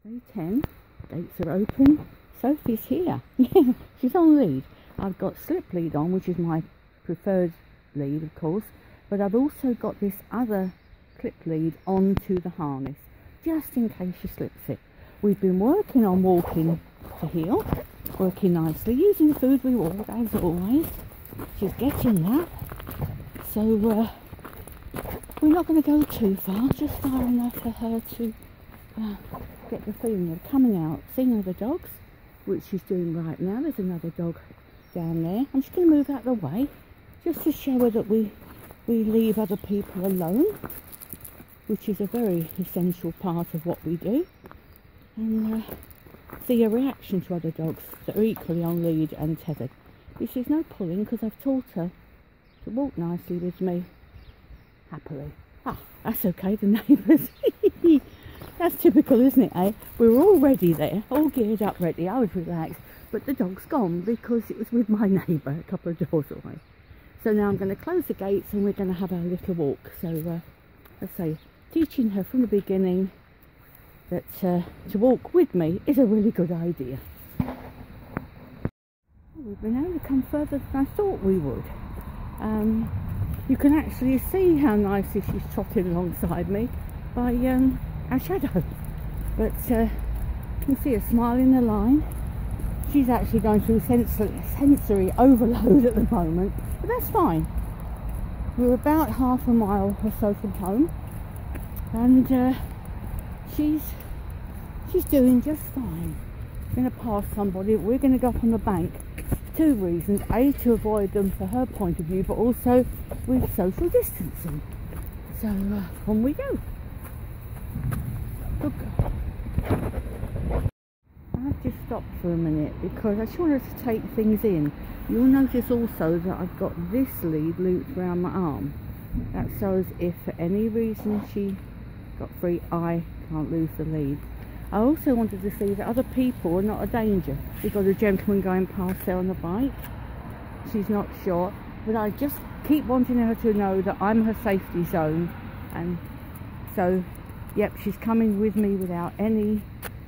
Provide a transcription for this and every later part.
Day 10, gates are open. Sophie's here. Yeah, she's on lead. I've got slip lead on, which is my preferred lead, of course, but I've also got this other clip lead onto the harness, just in case she slips it. We've been working on walking to heel, working nicely, using food reward as always. She's getting that. So we're not going to go too far, just far enough for her to get the feeling of coming out, seeing other dogs, which she's doing right now. There's another dog down there. I'm just going to move out of the way, just to show her that we leave other people alone, which is a very essential part of what we do, and see a reaction to other dogs that are equally on lead and tethered. This is no pulling, because I've taught her to walk nicely with me, happily. Ah, that's okay, the neighbours. That's typical, isn't it, eh? We were all ready there, all geared up ready. I was relaxed, but the dog's gone because it was with my neighbour a couple of doors away. So now I'm going to close the gates and we're going to have our little walk. So, let's say, teaching her from the beginning that to walk with me is a really good idea. We've been able to come further than I thought we would. You can actually see how nicely she's trotting alongside me by our shadow. But you can see her smiling the line. She's actually going through sensory overload at the moment, but that's fine. We're about half a mile or so from home, and she's doing just fine. Going to pass somebody. We're going to go up on the bank. 2 reasons: A, to avoid them for her point of view, but also with social distancing. So on we go. Good girl. I've just stopped for a minute because I just wanted to take things in. You'll notice also that I've got this lead looped around my arm. That's so as if for any reason she got free, I can't lose the lead. I also wanted to see that other people are not a danger. We've got a gentleman going past there on the bike. She's not sure, but I just keep wanting her to know that I'm her safety zone. And so, yep, she's coming with me without any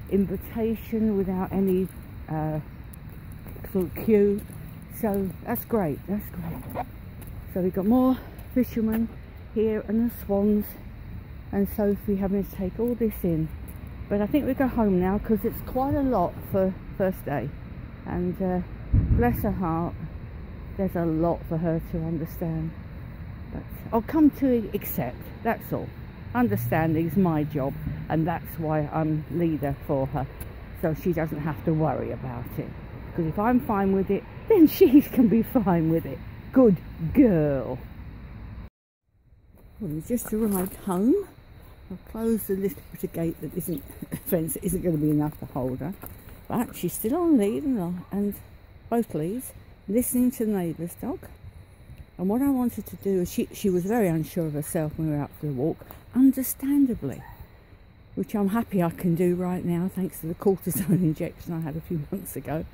invitation, without any sort of cue. So that's great, that's great. So we've got more fishermen here and the swans, and Sophie having to take all this in. But I think we go home now because it's quite a lot for first day, and bless her heart, there's a lot for her to understand. But I'll come to accept, that's all. Understanding is my job, and that's why I'm leader for her, so she doesn't have to worry about it. Because if I'm fine with it, then she can be fine with it. Good girl. Well, we just arrived home. I've closed the little bit of gate that isn't a fence that isn't going to be enough to hold her, but she's still on lead and both leads, listening to the neighbour's dog. And what I wanted to do is she was very unsure of herself when we were out for the walk, understandably, which I'm happy I can do right now thanks to the cortisone injection I had a few months ago.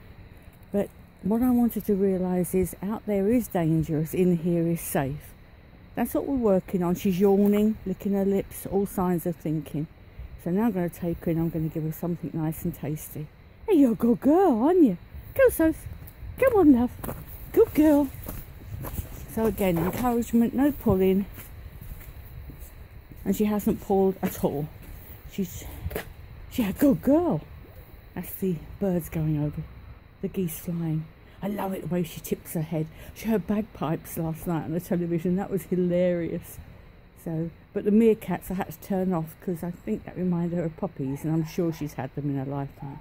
But what I wanted to realise is out there is dangerous, in here is safe. That's what we're working on. She's yawning, licking her lips, all signs of thinking. So now I'm going to take her and I'm going to give her something nice and tasty. Hey, you're a good girl, aren't you? Go, Soph. Come on, love. Good girl. So again, encouragement, no pulling. And she hasn't pulled at all. She's a good girl. That's the birds going over, the geese flying. I love it the way she tips her head. She heard bagpipes last night on the television. That was hilarious. So, but the meerkats I had to turn off because I think that reminded her of puppies, and I'm sure she's had them in her lifetime.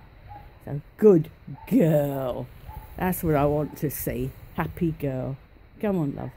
So, good girl. That's what I want to see. Happy girl. Come on, love.